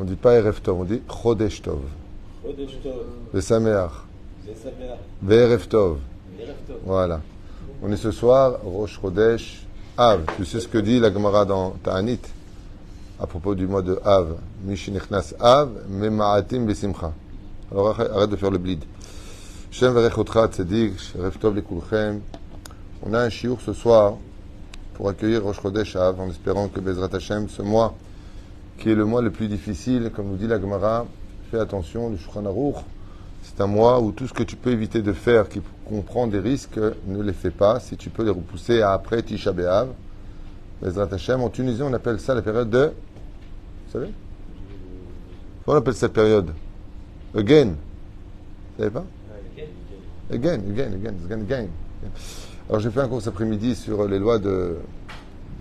On dit pas Erev Tov, on dit Chodesh Tov. Chodesh Tov. Vesameach. Vesameach. Ve'erev Tov. Erev Tov. Voilà. On est ce soir, Rosh Chodesh Av. Tu sais ce que dit la Gemara dans Ta'anit à propos du mois de Av. Mishinichnas Av, mema'atim besimcha. Alors arrête de faire le bleed. Shem verechotcha tzedik, Erev Tov lekulchem. On a un shiur ce soir pour accueillir Rosh Chodesh Av en espérant que Bezrat Hashem, ce mois qui est le mois le plus difficile, comme nous dit la Gemara, fais attention, le Shulchan Aruch, c'est un mois où tout ce que tu peux éviter de faire, qui comprend des risques, ne les fais pas. Si tu peux les repousser à après Tisha B'Av, Bezrat Hashem, en Tunisie, on appelle ça la période de... Vous savez? Comment on appelle cette période? Again. Vous savez pas? Again. Alors j'ai fait un cours cet après-midi sur les lois de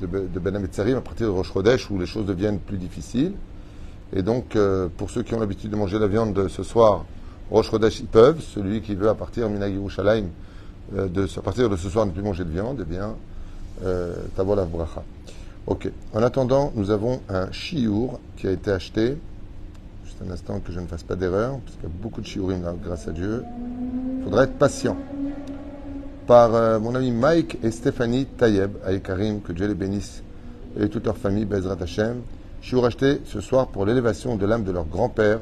Ben Hametzarim à partir de Rosh Chodesh où les choses deviennent plus difficiles. Et donc, pour ceux qui ont l'habitude de manger la viande ce soir, Rosh Chodesh, ils peuvent. Celui qui veut à partir Minhag Yerushalayim, à partir de ce soir ne plus manger de viande, eh bien, Tavo la bracha. Ok. En attendant, nous avons un shiur qui a été acheté. Juste un instant que je ne fasse pas d'erreur, parce qu'il y a beaucoup de shiurim là, grâce à Dieu. Il faudra être patient. Par mon ami Mike et Stéphanie Tayeb, à Karim, que Dieu les bénisse, et toute leur famille, Bezrat Hashem. Shiur acheté ce soir pour l'élévation de l'âme de leur grand-père,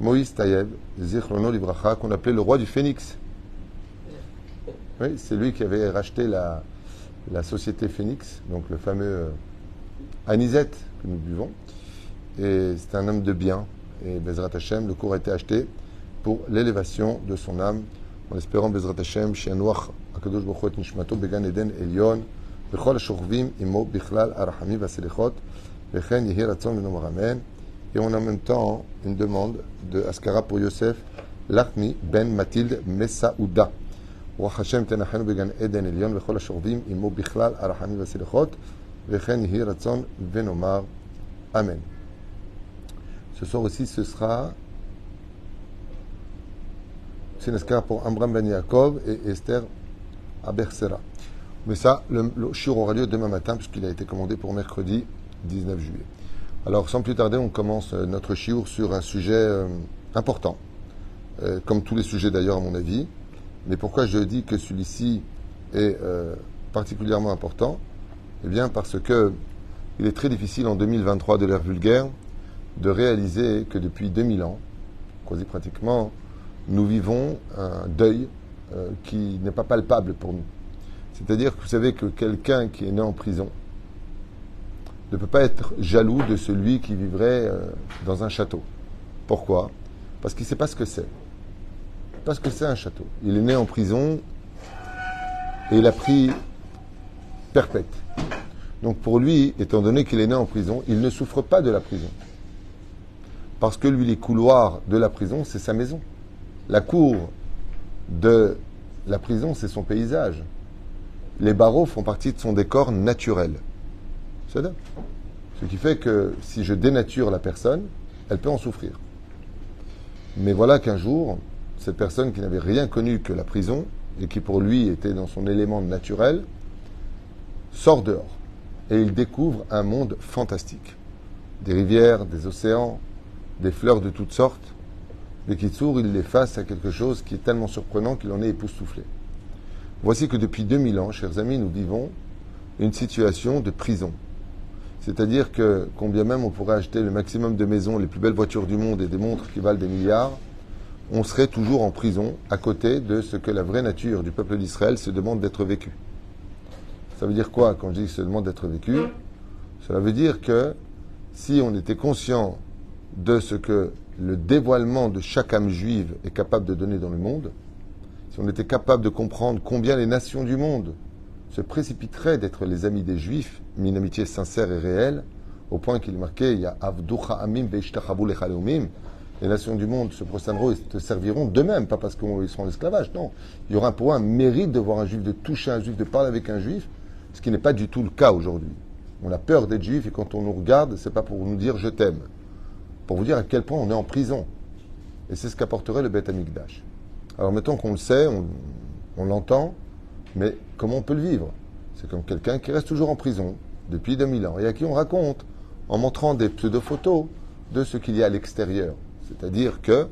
Moïse Tayeb, Zichrono Libracha, qu'on appelait le roi du Phénix. Oui, c'est lui qui avait racheté la société Phénix, donc le fameux anisette que nous buvons. Et c'est un homme de bien. Et Bezrat Hashem, le cours a été acheté pour l'élévation de son âme, en espérant Bezrat Hashem, Shianuach, Akadosh Baruch Hu et Nishmato, Began Eden Elyon, Bechol HaShorvim, Imo, Bichlal, Arachami, Vaselichot, Vechen, Yehi Ratzon, Venom Ramen. Et on a en même temps une demande de Askara pour Yosef, Lachmi, Ben Mathilde, Messaouda. Rach Hashem, Tenachenu, Began Eden Elyon, Bechol HaShorvim, Imo, Bichlal, Arachami, Vaselichot, Vechen, Yehi Ratzon, Venomar. Amen. Ce soir aussi, ce sera Sinaskar pour Amram Ben Yaakov et Esther Abersera. Mais ça, le shiur aura lieu demain matin puisqu'il a été commandé pour mercredi 19 juillet. Alors, sans plus tarder, on commence notre shiur sur un sujet important, comme tous les sujets d'ailleurs à mon avis. Mais pourquoi je dis que celui-ci est particulièrement important? Eh bien, parce que il est très difficile en 2023 de l'ère vulgaire de réaliser que depuis 2000 ans, quasi pratiquement, nous vivons un deuil qui n'est pas palpable pour nous. C'est-à-dire que vous savez que quelqu'un qui est né en prison ne peut pas être jaloux de celui qui vivrait dans un château. Pourquoi? Parce qu'il ne sait pas ce que c'est. Parce que c'est un château. Il est né en prison et il a pris perpète. Donc pour lui, étant donné qu'il est né en prison, il ne souffre pas de la prison. Parce que lui, les couloirs de la prison, c'est sa maison. La cour de la prison, c'est son paysage. Les barreaux font partie de son décor naturel. C'est ça. Ce qui fait que si je dénature la personne, elle peut en souffrir. Mais voilà qu'un jour, cette personne qui n'avait rien connu que la prison, et qui pour lui était dans son élément naturel, sort dehors. Et il découvre un monde fantastique. Des rivières, des océans, des fleurs de toutes sortes. Mais Kitsour, il est face à quelque chose qui est tellement surprenant qu'il en est époustouflé. Voici que depuis 2000 ans, chers amis, nous vivons une situation de prison. C'est-à-dire que, combien même on pourrait acheter le maximum de maisons, les plus belles voitures du monde et des montres qui valent des milliards, on serait toujours en prison à côté de ce que la vraie nature du peuple d'Israël se demande d'être vécu. Ça veut dire quoi quand je dis se demande d'être vécu? Cela veut dire que si on était conscient de ce que le dévoilement de chaque âme juive est capable de donner dans le monde, si on était capable de comprendre combien les nations du monde se précipiteraient d'être les amis des Juifs, mais une amitié sincère et réelle, au point qu'il est marqué, il y a Avducha Amim Veishtachavu Lechaleumim, les nations du monde se prosterneront et te serviront d'eux-mêmes, pas parce qu'ils sont en esclavage, non. Il y aura pour eux un mérite de voir un Juif, de toucher un Juif, de parler avec un Juif, ce qui n'est pas du tout le cas aujourd'hui. On a peur d'être Juif et quand on nous regarde, c'est pas pour nous dire je t'aime, pour vous dire à quel point on est en prison. Et c'est ce qu'apporterait le Beth Amikdash. Alors mettons qu'on le sait, on l'entend, mais comment on peut le vivre? C'est comme quelqu'un qui reste toujours en prison depuis 2000 ans et à qui on raconte, en montrant des pseudo-photos, de ce qu'il y a à l'extérieur. C'est-à-dire que,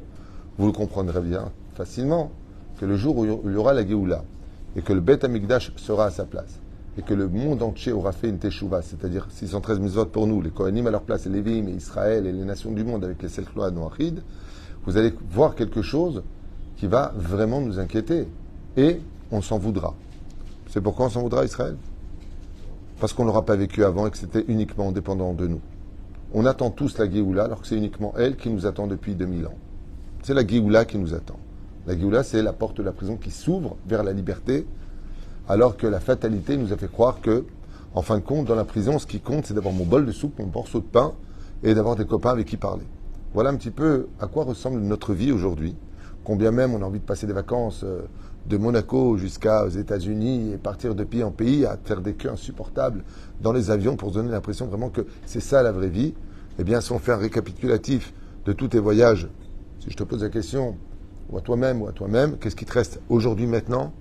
vous le comprendrez bien facilement, que le jour où il y aura la Géoula, et que le Beth Amikdash sera à sa place, et que le monde entier aura fait une Teshuvah, c'est-à-dire 613 mitzvot pour nous, les Kohanim à leur place, et les Lévi'im, et Israël, et les nations du monde avec les Selchloa Noachid, vous allez voir quelque chose qui va vraiment nous inquiéter. Et on s'en voudra. C'est pourquoi on s'en voudra, Israël? Parce qu'on ne l'aura pas vécu avant et que c'était uniquement dépendant de nous. On attend tous la Géoula, alors que c'est uniquement elle qui nous attend depuis 2000 ans. C'est la Géoula qui nous attend. La Géoula, c'est la porte de la prison qui s'ouvre vers la liberté, alors que la fatalité nous a fait croire que, en fin de compte, dans la prison, ce qui compte, c'est d'avoir mon bol de soupe, mon morceau de pain, et d'avoir des copains avec qui parler. Voilà un petit peu à quoi ressemble notre vie aujourd'hui. Combien même on a envie de passer des vacances de Monaco jusqu'aux États-Unis et partir de pays en pays à faire des queues insupportables dans les avions pour se donner l'impression vraiment que c'est ça la vraie vie. Eh bien, si on fait un récapitulatif de tous tes voyages, si je te pose la question, ou à toi-même, qu'est-ce qui te reste aujourd'hui, maintenant?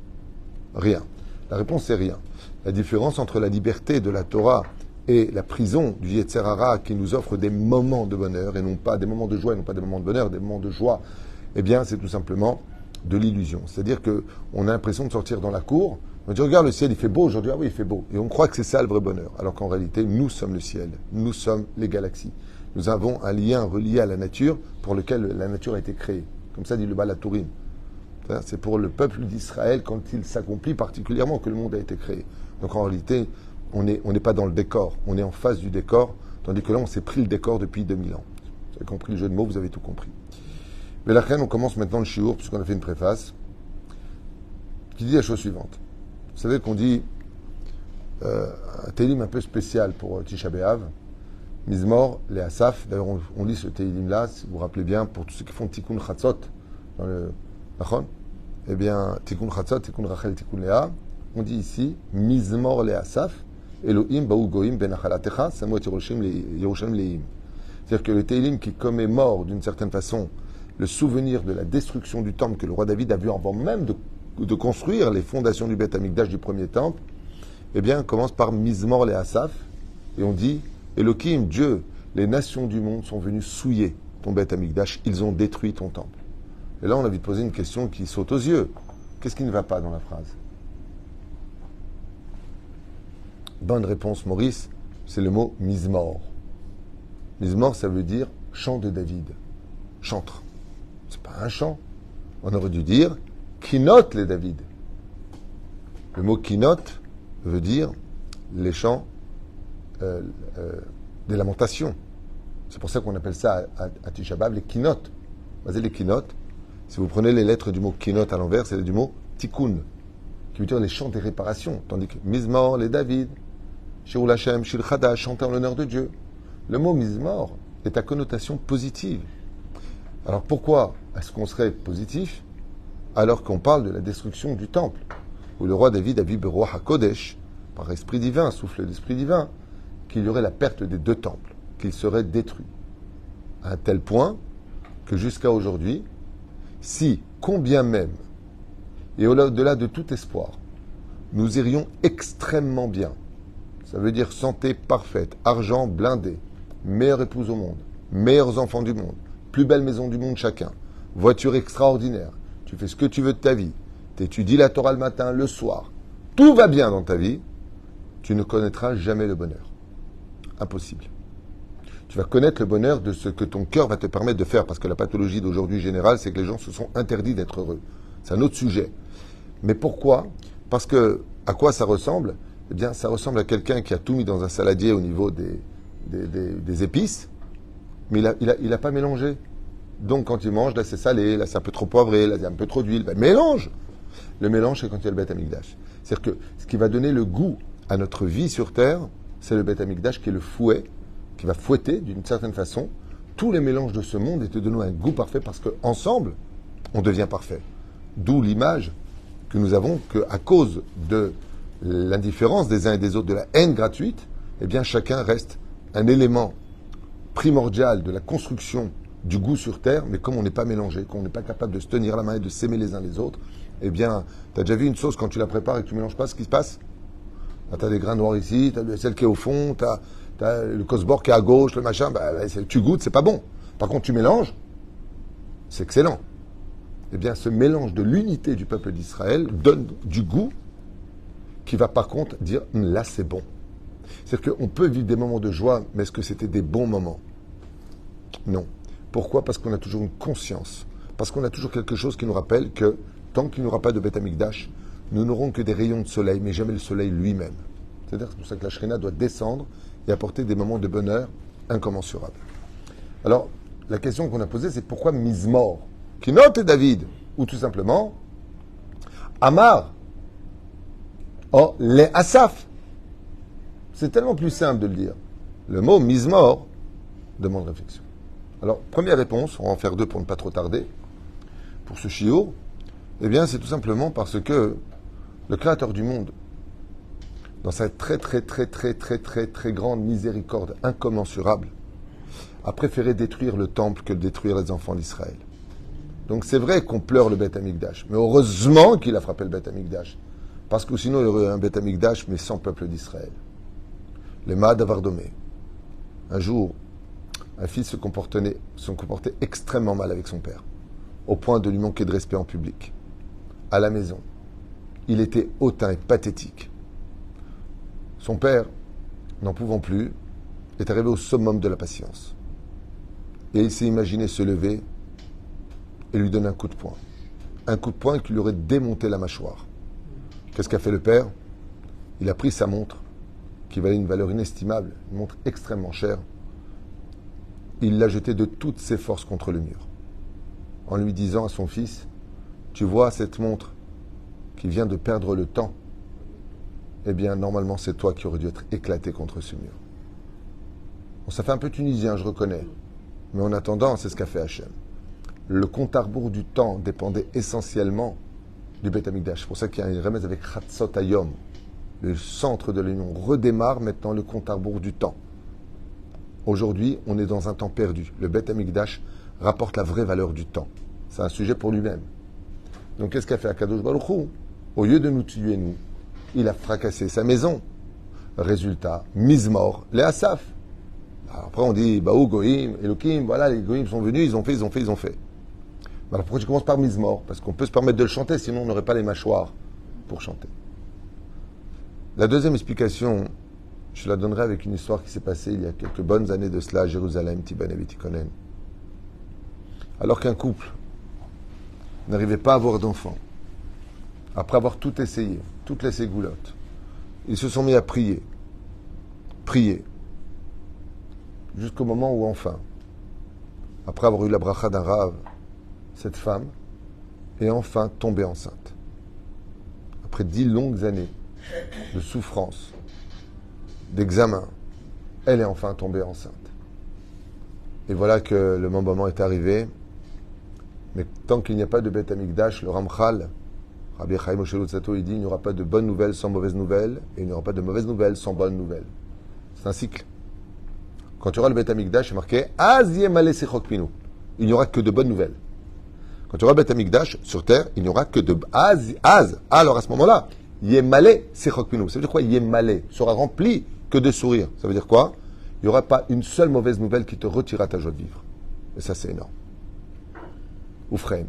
Rien. La réponse, c'est rien. La différence entre la liberté de la Torah et la prison du Yetzer Hara qui nous offre des moments de bonheur et non pas des moments de joie et non pas des moments de bonheur, des moments de joie, eh bien, c'est tout simplement de l'illusion. C'est-à-dire qu'on a l'impression de sortir dans la cour, on dit, regarde le ciel, il fait beau aujourd'hui, ah oui, il fait beau. Et on croit que c'est ça le vrai bonheur. Alors qu'en réalité, nous sommes le ciel, nous sommes les galaxies. Nous avons un lien relié à la nature pour lequel la nature a été créée. Comme ça dit le Baal HaTurim. C'est pour le peuple d'Israël, quand il s'accomplit particulièrement, que le monde a été créé. Donc en réalité, on n'est pas dans le décor, on est en face du décor, tandis que là, on s'est pris le décor depuis 2000 ans. Vous avez compris le jeu de mots, vous avez tout compris. Mais la reine, on commence maintenant le shiur, puisqu'on a fait une préface, qui dit la chose suivante. Vous savez qu'on dit un télim un peu spécial pour Tisha B'Av, Mizmor, les Asaf. D'ailleurs, on lit ce télim-là, si vous vous rappelez bien, pour tous ceux qui font Tikkun Chatzot, dans le Nachon. Eh bien, Tikkun Chatzot, Tikkun Rachel, Tikkun Léa. On dit ici, Mizmor, les Asaf, Elohim, Baou Goim, Ben Achalatecha, Samuel Yerushalayim Leim. C'est-à-dire que le télim qui commémore d'une certaine façon le souvenir de la destruction du temple que le roi David a vu avant même de construire les fondations du Beth Amikdash du premier temple, eh bien, commence par Mizmor les Asaf, et on dit, Elohim, Dieu, les nations du monde sont venues souiller ton Beth Amikdash, ils ont détruit ton temple. Et là, on a envie de poser une question qui saute aux yeux. Qu'est-ce qui ne va pas dans la phrase? Bonne réponse, Maurice, c'est le mot Mizmor. Mizmor, ça veut dire chant de David, chantre. C'est pas un chant. On aurait dû dire Kinot les David. Le mot Kinot veut dire les chants des lamentations. C'est pour ça qu'on appelle ça à Tisha B'Av les Kinot. Vas-y, les Kinot. Si vous prenez les lettres du mot Kinot à l'envers, c'est du mot Tikkun, qui veut dire les chants des réparations. Tandis que Mizmor les David, Shirul Hashem, Shir Chadash, chanter en l'honneur de Dieu. Le mot Mizmor est à connotation positive. Alors pourquoi est-ce qu'on serait positif alors qu'on parle de la destruction du temple, où le roi David a vu Beroach HaKodesh, par esprit divin, souffle d'esprit divin, qu'il y aurait la perte des deux temples, qu'ils seraient détruits. À un tel point que jusqu'à aujourd'hui, si, combien même, et au-delà de tout espoir, nous irions extrêmement bien, ça veut dire santé parfaite, argent blindé, meilleure épouse au monde, meilleurs enfants du monde, plus belle maison du monde chacun, voiture extraordinaire, tu fais ce que tu veux de ta vie, tu étudies la Torah le matin, le soir, tout va bien dans ta vie, tu ne connaîtras jamais le bonheur. Impossible. Tu vas connaître le bonheur de ce que ton cœur va te permettre de faire, parce que la pathologie d'aujourd'hui générale, c'est que les gens se sont interdits d'être heureux. C'est un autre sujet. Mais pourquoi? Parce que, à quoi ça ressemble? Eh bien, ça ressemble à quelqu'un qui a tout mis dans un saladier au niveau des épices, mais il a pas mélangé. Donc, quand il mange, là, c'est salé, là, c'est un peu trop poivré, là, il y a un peu trop d'huile. Ben, mélange! Le mélange, c'est quand il y a le Beth Amikdash. C'est-à-dire que ce qui va donner le goût à notre vie sur Terre, c'est le Beth Amikdash qui est le fouet, qui va fouetter, d'une certaine façon, tous les mélanges de ce monde et te donner un goût parfait, parce qu'ensemble, on devient parfait. D'où l'image que nous avons qu'à cause de l'indifférence des uns et des autres, de la haine gratuite, eh bien, chacun reste un élément primordial de la construction du goût sur Terre, mais comme on n'est pas mélangé, qu'on n'est pas capable de se tenir la main et de s'aimer les uns les autres, eh bien, tu as déjà vu une sauce quand tu la prépares et que tu ne mélanges pas ce qui se passe? Tu as des grains noirs ici, tu as celle qui est au fond, tu as T'as le Kosbor qui est à gauche, le machin, tu goûtes, c'est pas bon. Par contre, tu mélanges, c'est excellent. Eh bien, ce mélange de l'unité du peuple d'Israël donne du goût qui va par contre dire, là, c'est bon. C'est-à-dire qu'on peut vivre des moments de joie, mais est-ce que c'était des bons moments? Non. Pourquoi? Parce qu'on a toujours une conscience. Parce qu'on a toujours quelque chose qui nous rappelle que tant qu'il n'y aura pas de Beth Amikdash, nous n'aurons que des rayons de soleil, mais jamais le soleil lui-même. C'est-à-dire que c'est pour ça que la Shrina doit descendre et apporter des moments de bonheur incommensurables. Alors, la question qu'on a posée, c'est pourquoi Mizmor, qui note David, ou tout simplement Amar, oh, les Asaf. C'est tellement plus simple de le dire. Le mot Mizmor demande réflexion. Alors, première réponse, on va en faire deux pour ne pas trop tarder, pour ce shiur, eh bien, c'est tout simplement parce que le Créateur du monde, dans sa très grande miséricorde incommensurable, a préféré détruire le temple que de détruire les enfants d'Israël. Donc c'est vrai qu'on pleure le Beth Amikdash, mais heureusement qu'il a frappé le Beth Amikdash, parce que sinon il y aurait un Beth Amikdash, mais sans peuple d'Israël. Le Mahad Avardomé. Un jour, un fils se comportait extrêmement mal avec son père, au point de lui manquer de respect en public. À la maison, il était hautain et pathétique. Son père, n'en pouvant plus, est arrivé au summum de la patience. Et il s'est imaginé se lever et lui donner un coup de poing. Un coup de poing qui lui aurait démonté la mâchoire. Qu'est-ce qu'a fait le père? Il a pris sa montre, qui valait une valeur inestimable, une montre extrêmement chère. Il l'a jetée de toutes ses forces contre le mur, en lui disant à son fils, tu vois cette montre qui vient de perdre le temps, eh bien normalement c'est toi qui aurais dû être éclaté contre ce mur. Bon, ça fait un peu tunisien, je reconnais, mais en attendant, c'est ce qu'a fait Hachem. Le compte à rebours du temps dépendait essentiellement du Beth Amikdash. C'est pour ça qu'il y a une remède avec Chatzot Hayom. Le centre de l'Union redémarre maintenant le compte à rebours du temps. Aujourd'hui, on est dans un temps perdu. Le Beth Amikdash rapporte la vraie valeur du temps. C'est un sujet pour lui-même. Donc qu'est-ce qu'a fait Akadosh Baruch Hu? Au lieu de nous tuer, nous, il a fracassé sa maison. Résultat, Mizmor, les Asaf. Alors après on dit, Baou, Goïm, Elohim, voilà, les Goïm sont venus, ils ont fait. Alors pourquoi tu commences par Mizmor? Parce qu'on peut se permettre de le chanter, sinon on n'aurait pas les mâchoires pour chanter. La deuxième explication, je la donnerai avec une histoire qui s'est passée il y a quelques bonnes années de cela à Jérusalem, Tiban et Betikonen. Alors qu'un couple n'arrivait pas à avoir d'enfants, après avoir tout essayé, toutes les ségoulottes, ils se sont mis à prier, jusqu'au moment où enfin, après avoir eu la bracha d'un rave, cette femme est enfin tombée enceinte. Après 10 longues années de souffrance, d'examen, elle est enfin tombée enceinte. Et voilà que le moment est arrivé. Mais tant qu'il n'y a pas de Beth Amikdash, le Ramchal, Rabbi Chaim Moshe Luzzatto, il dit il n'y aura pas de bonnes nouvelles sans mauvaises nouvelles, et il n'y aura pas de mauvaises nouvelles sans bonnes nouvelles. C'est un cycle. Quand tu auras le Beth Amikdash, c'est marqué Az Yemale Sechok Pinu. Il n'y aura que de bonnes nouvelles. Quand tu auras le Beth Amikdash sur terre, il n'y aura que de Az. Alors à ce moment-là, Yemale Sechok Pinu. Ça veut dire quoi? Yemale sera rempli que de sourires. Ça veut dire quoi? Il n'y aura pas une seule mauvaise nouvelle qui te retirera ta joie de vivre. Et ça, c'est énorme. Oufreim.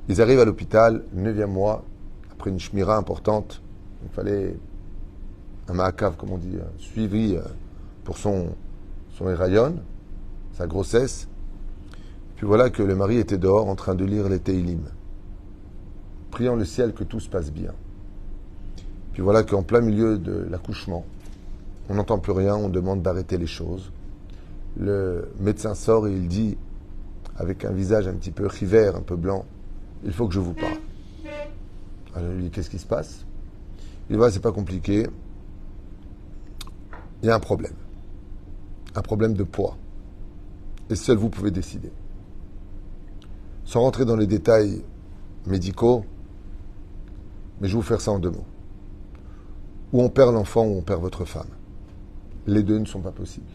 Ils arrivent à l'hôpital, 9e mois, après une shmira importante. Il fallait un ma'akav, comme on dit, suivi pour son hirayon, sa grossesse. Puis voilà que le mari était dehors en train de lire les Teilim, priant le ciel que tout se passe bien. Puis voilà qu'en plein milieu de l'accouchement, on n'entend plus rien, on demande d'arrêter les choses. Le médecin sort et il dit, avec un visage un petit peu river, un peu blanc, il faut que je vous parle. Alors il dit, qu'est-ce qui se passe? Il dit, voilà, c'est pas compliqué. Il y a un problème de poids. Et seul vous pouvez décider. Sans rentrer dans les détails médicaux, mais je vais vous faire ça en 2 mots. Ou on perd l'enfant ou on perd votre femme. Les deux ne sont pas possibles.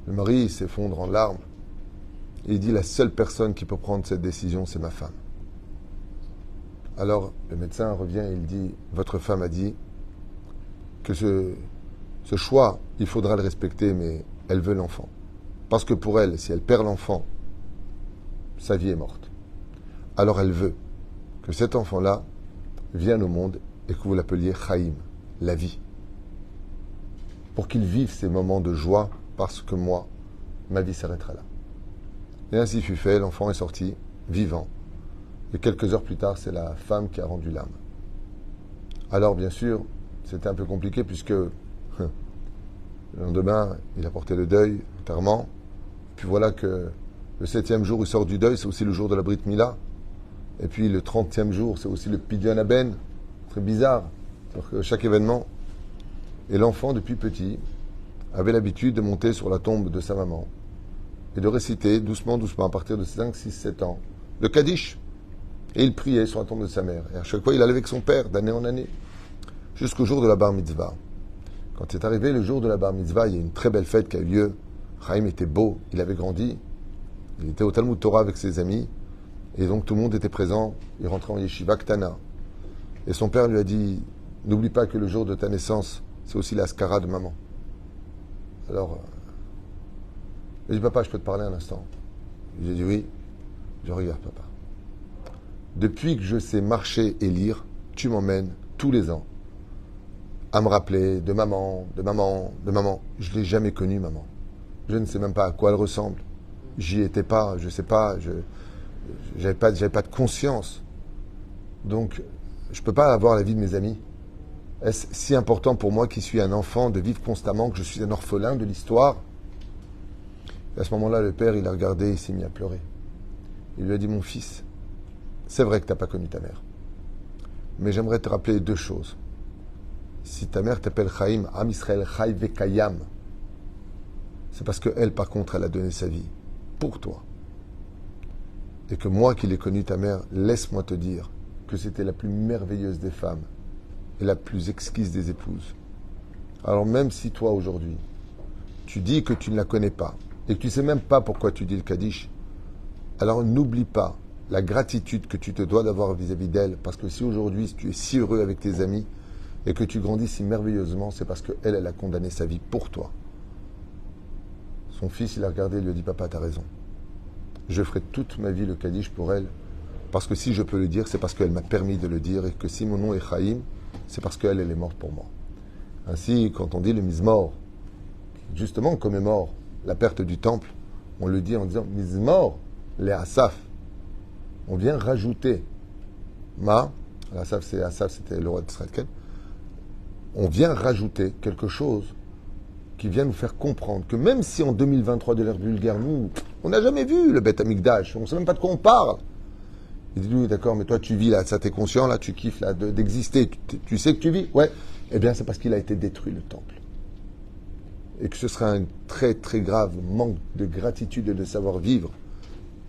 Le mari s'effondre en larmes et il dit, la seule personne qui peut prendre cette décision, c'est ma femme. Alors le médecin revient et il dit, votre femme a dit que Ce choix, il faudra le respecter, mais elle veut l'enfant. Parce que pour elle, si elle perd l'enfant, sa vie est morte. Alors elle veut que cet enfant-là vienne au monde et que vous l'appeliez Chaim, la vie. Pour qu'il vive ces moments de joie, parce que moi, ma vie s'arrêtera là. Et ainsi fut fait, l'enfant est sorti, vivant. Et quelques heures plus tard, c'est la femme qui a rendu l'âme. Alors, bien sûr, c'était un peu compliqué puisque le lendemain, il a porté le deuil, clairement. Puis voilà que le 7e jour, il sort du deuil, c'est aussi le jour de la Brit Mila. Et puis le 30e jour, c'est aussi le Pidyon Aben. Très bizarre. Chaque événement. Et l'enfant, depuis petit, avait l'habitude de monter sur la tombe de sa maman et de réciter doucement, doucement, à partir de 5, 6, 7 ans, le Kaddish. Et il priait sur la tombe de sa mère. Et à chaque fois, il allait avec son père, d'année en année, jusqu'au jour de la Bar Mitzvah. Quand est arrivé le jour de la Bar Mitzvah, il y a une très belle fête qui a eu lieu. Chaim était beau, il avait grandi. Il était au Talmud Torah avec ses amis. Et donc tout le monde était présent. Il rentrait en yeshiva Ktana. Et son père lui a dit, n'oublie pas que le jour de ta naissance, c'est aussi la skara de maman. Alors, il a dit, papa, je peux te parler un instant? J'ai dit oui. Je regarde, papa. Depuis que je sais marcher et lire, tu m'emmènes tous les ans à me rappeler de maman, de maman, de maman. Je ne l'ai jamais connue, maman. Je ne sais même pas à quoi elle ressemble. J'y étais pas, je ne sais pas, j'avais pas de conscience. Donc, je ne peux pas avoir la vie de mes amis. Est-ce si important pour moi qui suis un enfant de vivre constamment que je suis un orphelin de l'histoire? Et à ce moment-là, le père, il a regardé et il s'est mis à pleurer. Il lui a dit, mon fils, c'est vrai que tu n'as pas connu ta mère. Mais j'aimerais te rappeler deux choses. Si ta mère t'appelle Chaim, Am Israël Chai Vekayam, c'est parce qu'elle, par contre, elle a donné sa vie pour toi. Et que moi qui l'ai connue, ta mère, laisse-moi te dire que c'était la plus merveilleuse des femmes et la plus exquise des épouses. Alors même si toi, aujourd'hui, tu dis que tu ne la connais pas et que tu ne sais même pas pourquoi tu dis le Kaddish, alors n'oublie pas la gratitude que tu te dois d'avoir vis-à-vis d'elle, parce que si aujourd'hui tu es si heureux avec tes amis et que tu grandis si merveilleusement, c'est parce qu'elle, elle a condamné sa vie pour toi. Son fils, il a regardé et lui a dit, papa, t'as raison. Je ferai toute ma vie le Kaddish pour elle, parce que si je peux le dire, c'est parce qu'elle m'a permis de le dire, et que si mon nom est Chaim, c'est parce qu'elle, elle est morte pour moi. Ainsi, quand on dit le Mizmor, justement on commémore la perte du temple, on le dit en disant Mizmor, les Asaf. On vient rajouter Asaf, c'était le roi d'Israël. On vient rajouter quelque chose qui vient nous faire comprendre que même si en 2023 de l'ère vulgaire, nous, on n'a jamais vu le Beth Amikdash, on ne sait même pas de quoi on parle. Il dit, oui, d'accord, mais toi tu vis là, ça t'es conscient là, tu kiffes là d'exister, tu sais que tu vis. Ouais, eh bien c'est parce qu'il a été détruit le temple. Et que ce serait un très très grave manque de gratitude et de savoir-vivre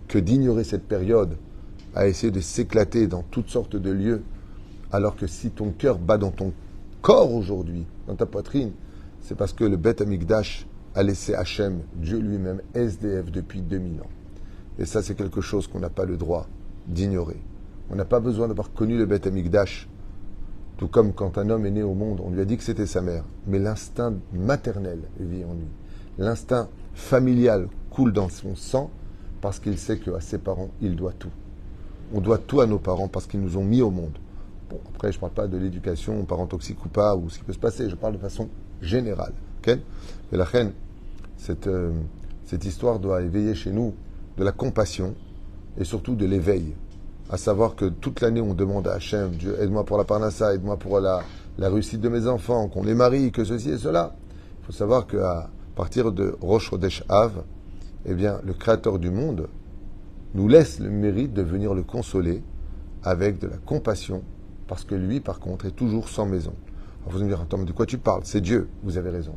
que d'ignorer cette période à essayer de s'éclater dans toutes sortes de lieux, alors que si ton cœur bat dans ton corps aujourd'hui, dans ta poitrine, c'est parce que le Beth Amikdash a laissé Hachem, Dieu lui-même, SDF depuis 2000 ans. Et ça, c'est quelque chose qu'on n'a pas le droit d'ignorer. On n'a pas besoin d'avoir connu le Beth Amikdash, tout comme quand un homme est né au monde, on lui a dit que c'était sa mère, mais l'instinct maternel vit en lui. L'instinct familial coule dans son sang parce qu'il sait qu'à ses parents, il doit tout. On doit tout à nos parents parce qu'ils nous ont mis au monde. Bon, après, je ne parle pas de l'éducation, parents toxiques ou pas, ou ce qui peut se passer, je parle de façon générale. Okay? Et la reine, cette histoire doit éveiller chez nous de la compassion et surtout de l'éveil. À savoir que toute l'année, on demande à Hachem, Dieu, aide-moi pour la parnassa, aide-moi pour la réussite de mes enfants, qu'on les marie, que ceci et cela. Il faut savoir qu'à partir de Rosh Chodesh Av, eh bien, le Créateur du monde nous laisse le mérite de venir le consoler avec de la compassion, parce que lui, par contre, est toujours sans maison. Alors vous allez me dire, attends, mais de quoi tu parles? C'est Dieu, vous avez raison.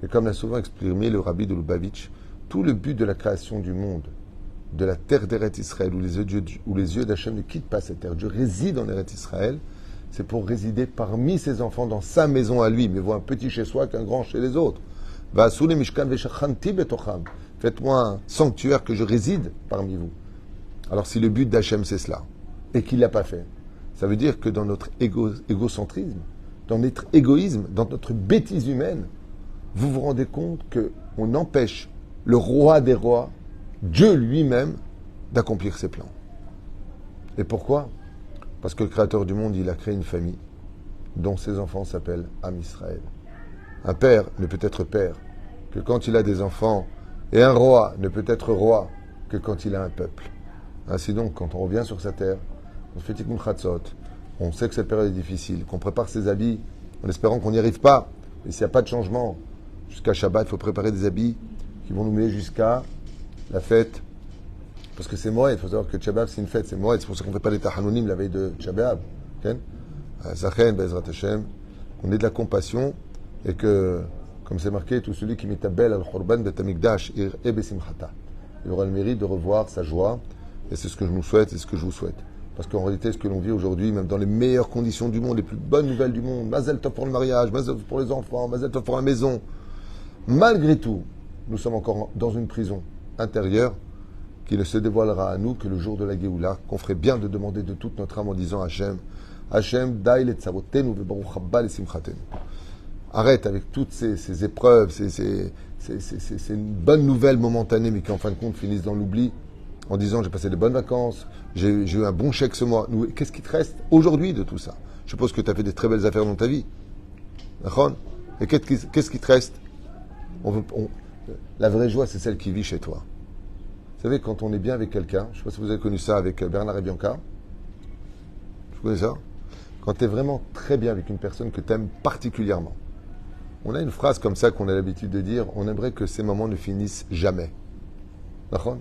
Et comme l'a souvent exprimé le rabbi de Lubavitch, tout le but de la création du monde, de la terre d'Eretz Israël, où les yeux d'Hachem ne quittent pas cette terre, Dieu réside en Eretz Israël, c'est pour résider parmi ses enfants dans sa maison à lui, mais vaut un petit chez soi qu'un grand chez les autres. Faites-moi un sanctuaire que je réside parmi vous. Alors si le but d'Hachem c'est cela, et qu'il ne l'a pas fait, ça veut dire que dans notre égocentrisme, dans notre égoïsme, dans notre bêtise humaine, vous vous rendez compte qu'on empêche le roi des rois, Dieu lui-même, d'accomplir ses plans. Et pourquoi? Parce que le Créateur du monde, il a créé une famille dont ses enfants s'appellent Am Israël. Un père ne peut être père que quand il a des enfants, et un roi ne peut être roi que quand il a un peuple. Ainsi donc, quand on revient sur sa terre, on fait Tikkun Chatzot, on sait que cette période est difficile, qu'on prépare ses habits en espérant qu'on n'y arrive pas. Et s'il n'y a pas de changement, jusqu'à Shabbat, il faut préparer des habits qui vont nous mener jusqu'à la fête. Parce que c'est Moed, il faut savoir que Shabbat c'est une fête, c'est Moed, c'est pour ça qu'on ne fait pas les Tahanonim la veille de Shabbat. Zachen, Bezrat Hashem, qu'on ait de la compassion et que, comme c'est marqué, tout celui qui mitabel al-Khurban betamikdash et besimchata. Il aura le mérite de revoir sa joie, et c'est ce que je nous souhaite, c'est ce que je vous souhaite. Parce qu'en réalité, ce que l'on vit aujourd'hui, même dans les meilleures conditions du monde, les plus bonnes nouvelles du monde, Mazel Tov pour le mariage, Mazel Tov pour les enfants, Mazel Tov pour la maison, malgré tout, nous sommes encore dans une prison intérieure qui ne se dévoilera à nous que le jour de la Géoula, qu'on ferait bien de demander de toute notre âme en disant Hachem, Hachem, Daï le tzavotenu vebaruch haba le simchatenu. Arrête avec toutes ces épreuves, c'est une bonne nouvelle momentanée, mais qui en fin de compte finissent dans l'oubli, en disant j'ai passé de bonnes vacances, j'ai eu un bon chèque ce mois. Qu'est-ce qui te reste aujourd'hui de tout ça? Je suppose que tu as fait des très belles affaires dans ta vie. D'accord? Et qu'est-ce qui te reste? La vraie joie, c'est celle qui vit chez toi. Vous savez, quand on est bien avec quelqu'un, je ne sais pas si vous avez connu ça avec Bernard et Bianca. Vous connaissez ça? Quand tu es vraiment très bien avec une personne que tu aimes particulièrement. On a une phrase comme ça qu'on a l'habitude de dire, on aimerait que ces moments ne finissent jamais. D'accord?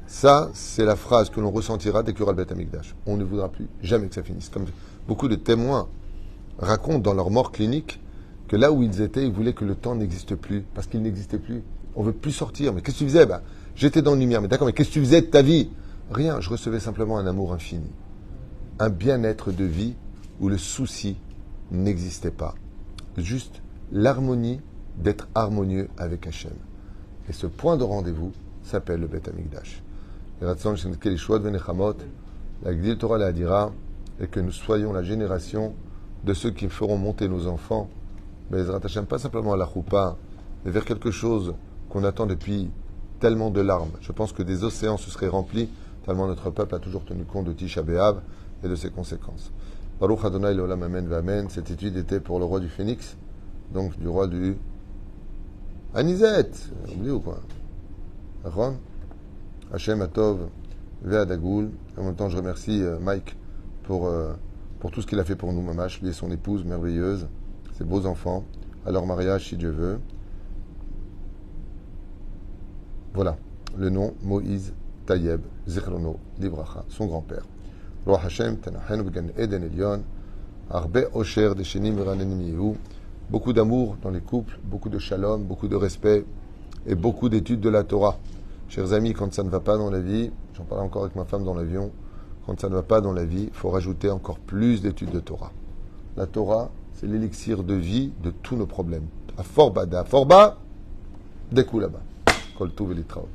Ça, c'est la phrase que l'on ressentira dès qu'il y aura le Beth Amikdash. On ne voudra plus jamais que ça finisse. Comme beaucoup de témoins racontent dans leur mort clinique que là où ils étaient, ils voulaient que le temps n'existe plus, parce qu'il n'existait plus. On ne veut plus sortir. Mais qu'est-ce que tu faisais? J'étais dans le lumière. Mais d'accord, mais qu'est-ce que tu faisais de ta vie? Rien. Je recevais simplement un amour infini. Un bien-être de vie où le souci n'existait pas. Juste l'harmonie d'être harmonieux avec Hachem. Et ce point de rendez-vous s'appelle le Beth Amikdash. La Gdil Torah la dira, et que nous soyons la génération de ceux qui feront monter nos enfants, Bezrat Hashem, pas simplement à la choupa, mais vers quelque chose qu'on attend depuis tellement de larmes. Je pense que des océans se seraient remplis, tellement notre peuple a toujours tenu compte de Tisha B'Av et de ses conséquences. Baruch Adonai Leolam Amen V'Amen. Cette étude était pour le roi du Phénix, donc du roi du Anisette. Oublié ou quoi? Aaron, Hachem Atov Ve'adagoul. En même temps, je remercie Mike pour tout ce qu'il a fait pour nous, Mamash, lui et son épouse merveilleuse, ses beaux enfants, à leur mariage, si Dieu veut. Voilà, le nom, Moïse Tayeb Zichrono Livracha, son grand-père. Roi Hashem, Tanachenu B'Gan Eden Elyon, Arbe Osher Deshenim Veranenim Yehu. Beaucoup d'amour dans les couples, beaucoup de shalom, beaucoup de respect et beaucoup d'études de la Torah. Chers amis, quand ça ne va pas dans la vie, j'en parlais encore avec ma femme dans l'avion, quand ça ne va pas dans la vie, il faut rajouter encore plus d'études de Torah. La Torah, c'est l'élixir de vie de tous nos problèmes. À fort bas, des coups là-bas. Kol Tov et Litraot.